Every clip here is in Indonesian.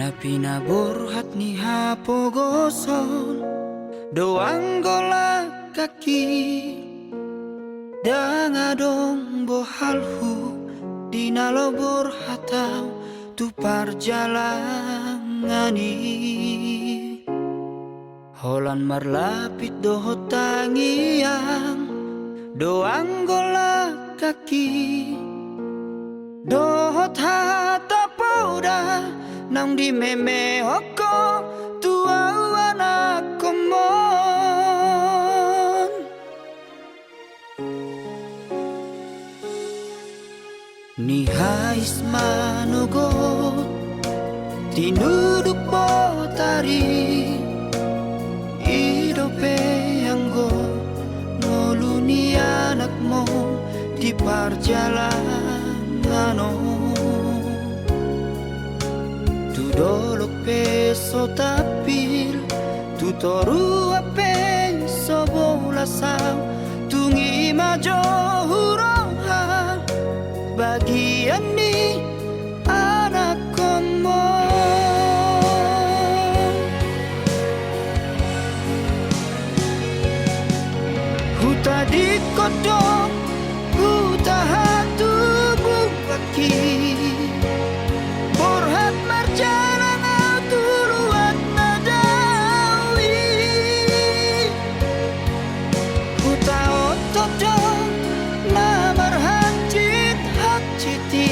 Napinaburhat ni hapogoson doang golak kaki dangadong bohalhu dinalobor hatau tu parjalangani holan marlapit doho tangiang doang golak kaki dohot hata pauda nang di meme hoko tua anak komon ni hais manogot tinuduk potari idope anggo ngoluni anak mo di parjalanan tu dolok peso tapil tu toru peso bolasang tungi majo hurohan bagian ni anak komo huta di kodong huta hatu bukaki borhat marjalan tuluat nadawi huta otodong namar hajit hajiti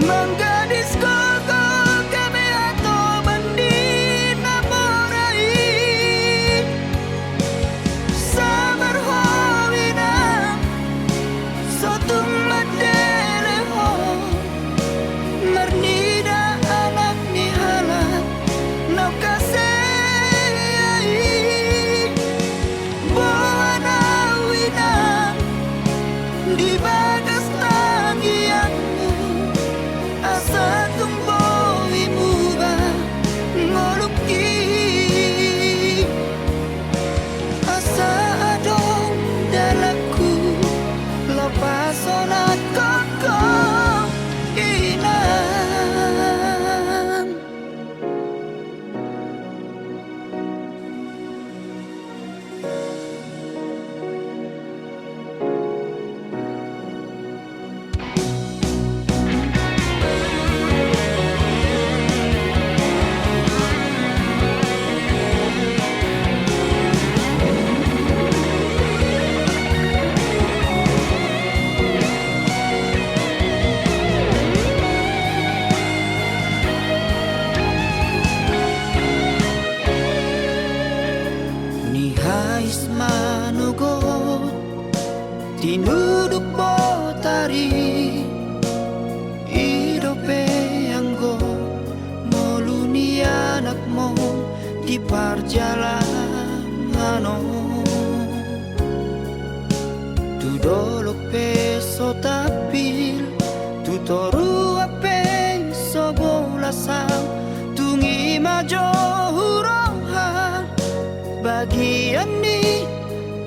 menggadis koko kami atau mendina morai sabar hawina sotung madeleho mernida anak ni halat no kasei bawana wina di bagas tangianmu asa tumbo imuba ngoluki asa adong dalaku lepasonat koko inan ni hais manugot tinuduk potari idope anggo moluni anak mo di parjalanan tu dolok peso tapil tu toru peso bolasang tungi majo hurohan bagian ni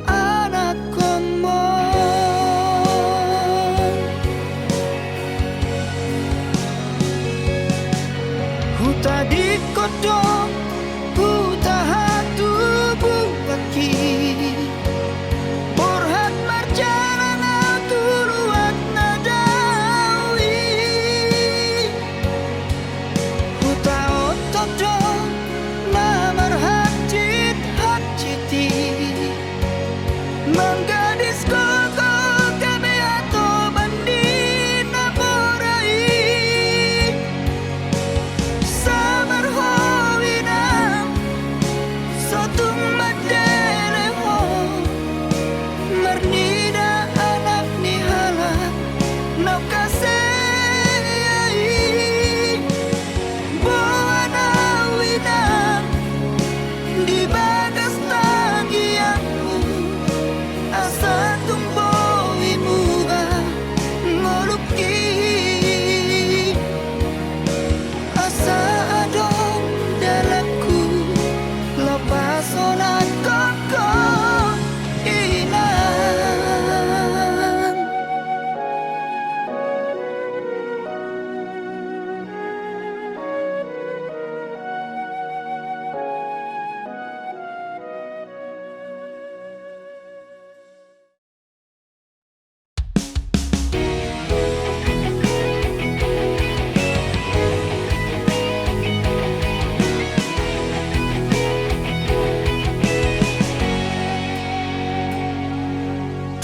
anak komo huta di kodong huta hatu bukaki borhat marjalan tuluat nadawi huta otodong namar hajit hajiti menggadis koko kami atau bandina morai sabar hawina sotung madeleho mernida anak ni halat no kasei bawana wina di bagas tangianmu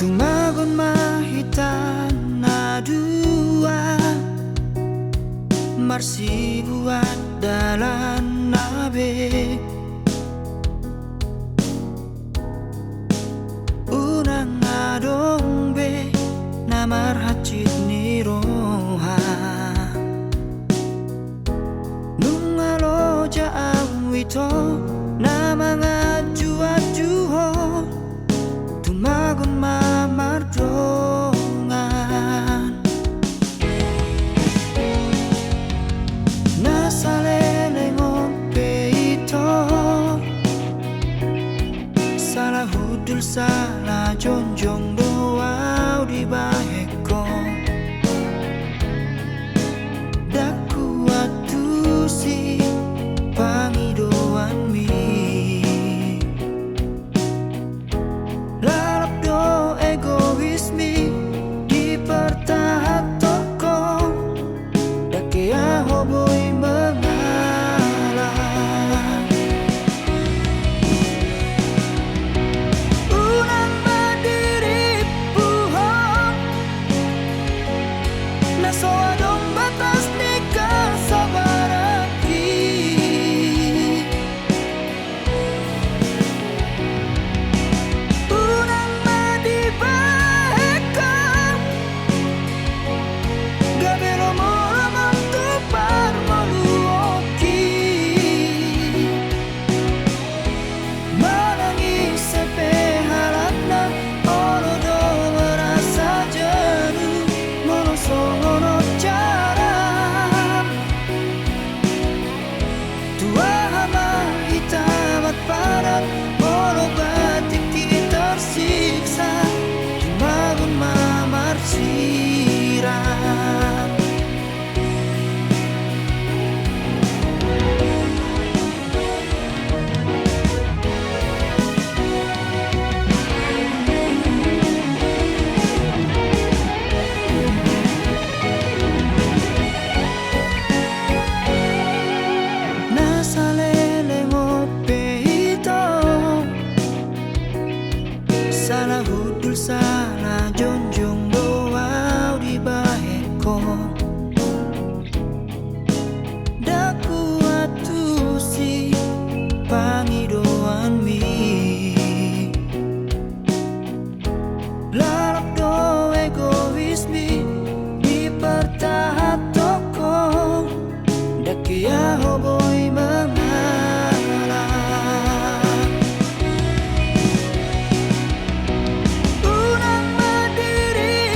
Tumagon mahitan na dua Marsi buat dalan nabe Unang adong be na marhacit ni roha Nung aloja ang wito na mga juwa-juho Tumagon mamardongan Nasa lelengong peito Salah hudul salah jonjong doau di baheko Daku atu si pangidoan mi Lalap do egoismi di pertahat toko Dakia hoboi mengalah Unang mandiri puhong Naso adong batas ni kasabaraki Unang madibahekam Gabelo mo lamang tupar maluoki Manangis sepe halap na oro do merasa jenuh Monosongono cara Tua hama hitamat padat Moro batik di tersiksa Tumagon mamar siram Nasa lelengong peito Salah hudul salah jonjong doau di baheko Daku atu si pangidoan mi Lalap do egoismi di pertahat toko Dakia hoboi mengalah Unang mandiri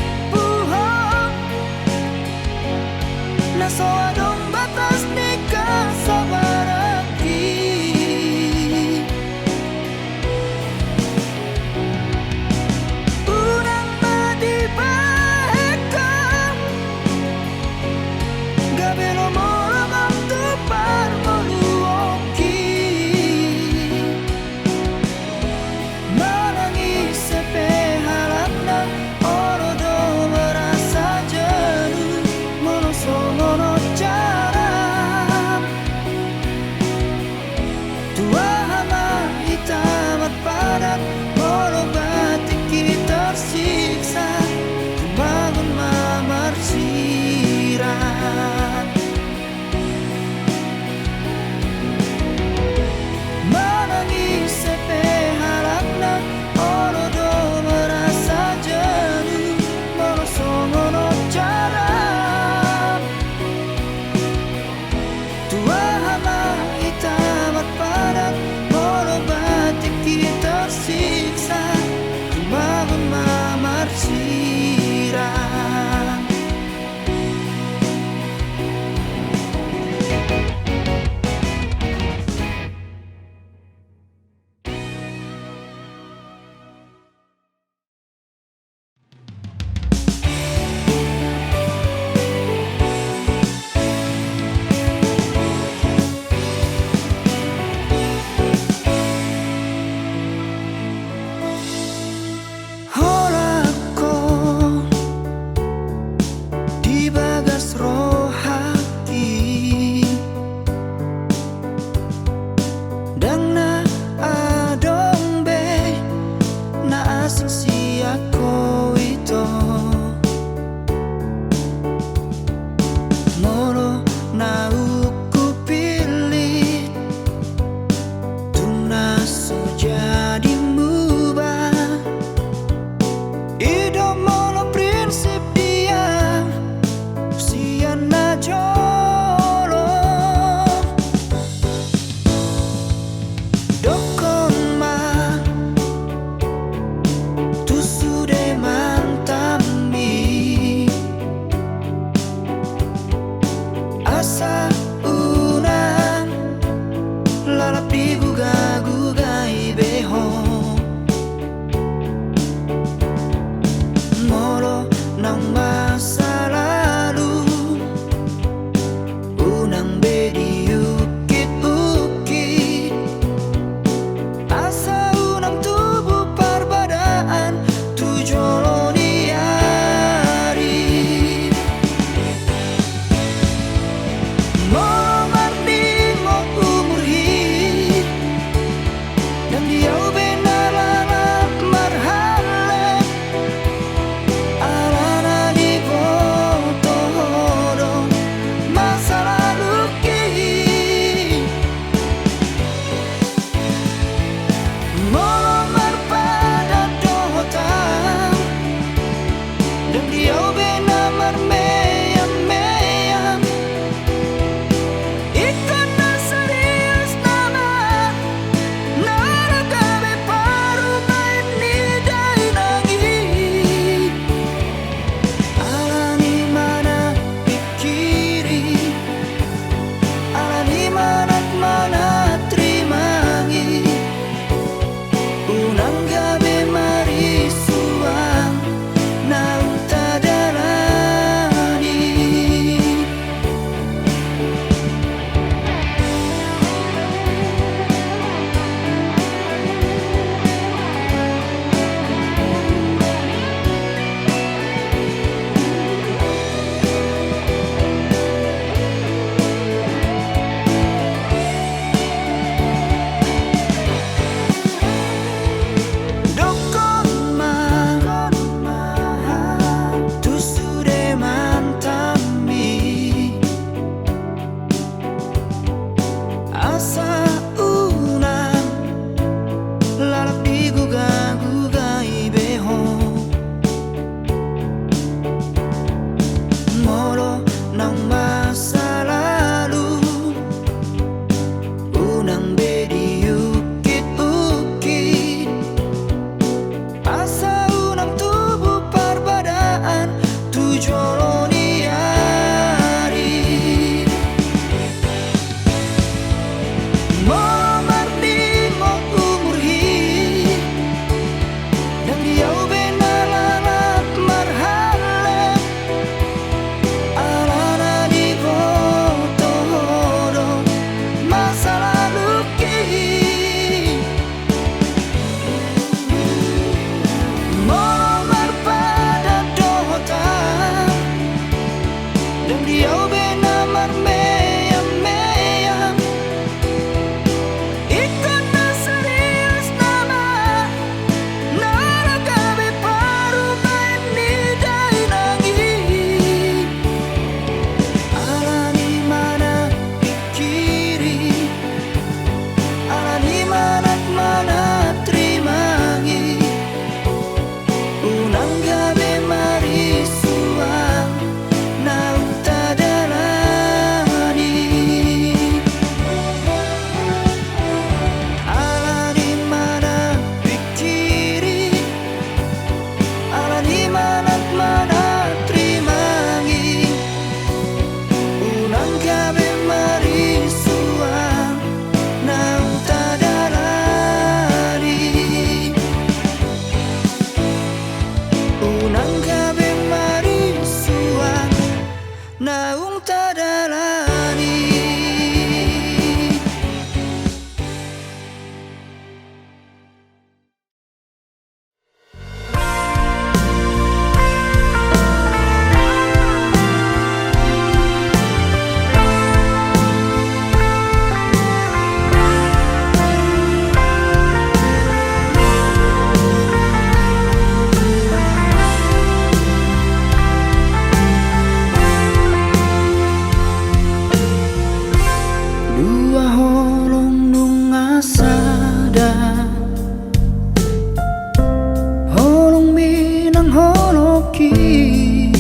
rohaki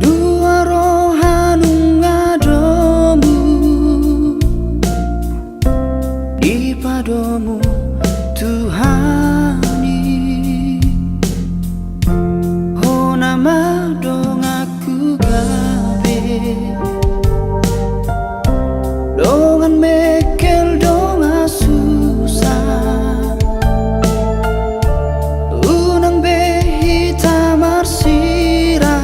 dua rohanu ngadomu di padomu Tuhani ho nama dong aku gabe dongan mekel donga susah unang behita marsira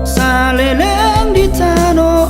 saleleng di tano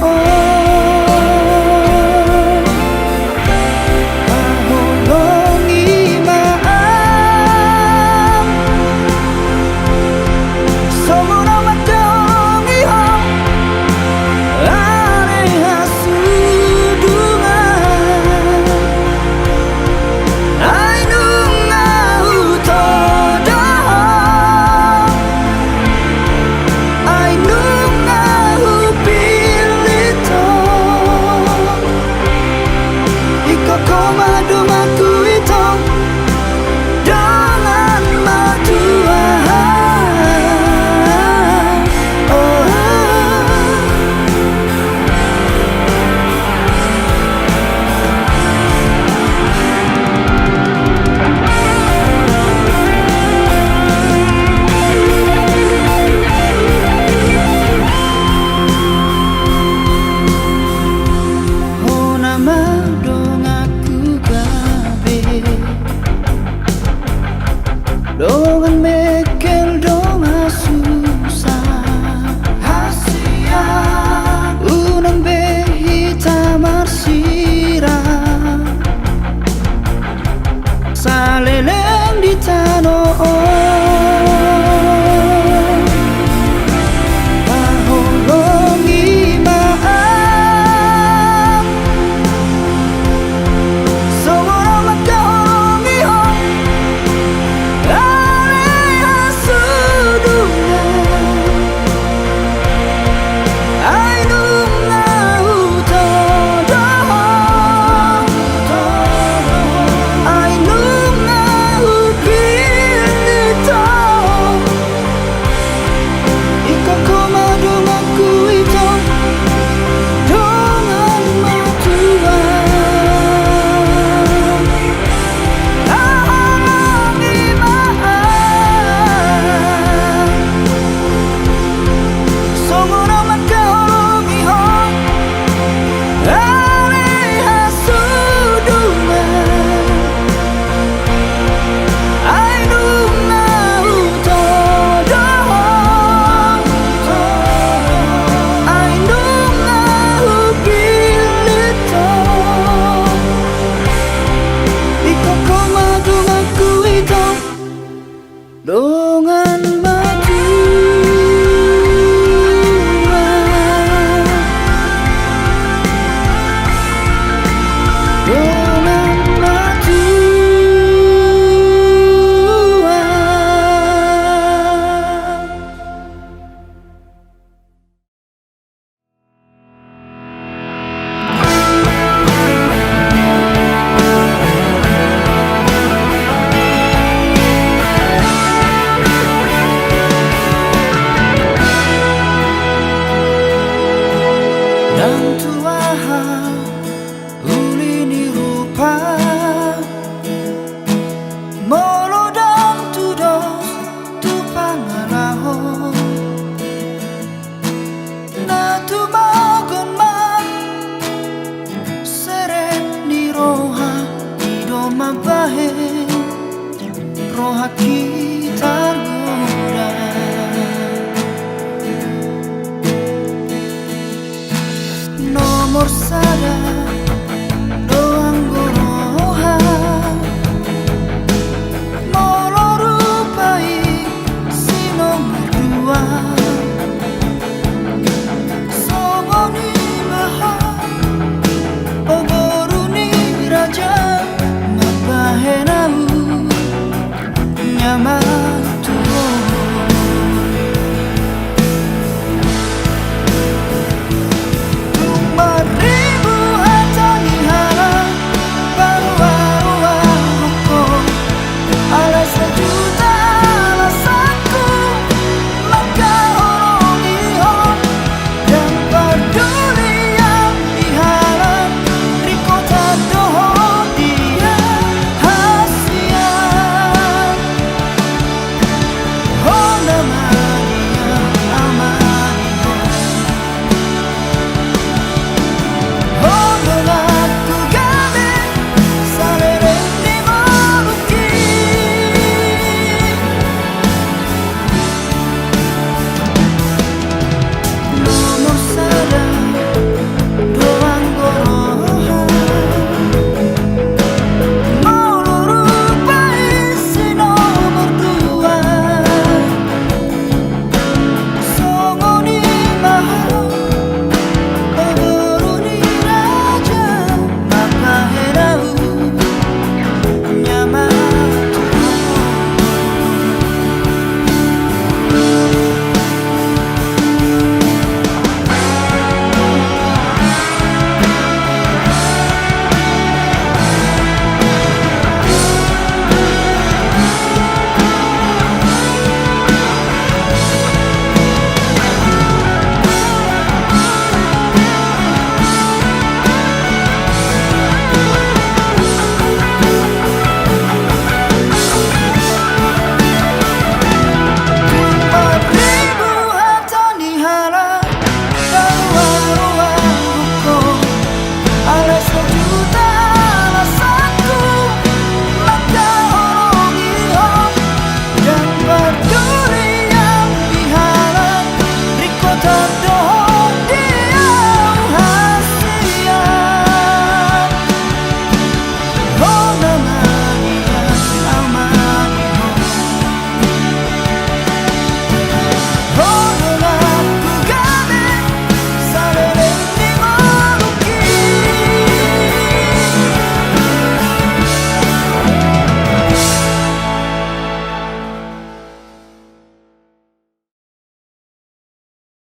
dongan mekel donga susah hasia unang behita marsira saleleng di tano dongan dan tuaha ulini rupa molo dan tudos tu pangalaho na tu magon ma seret ni roha ido mabahe roha kita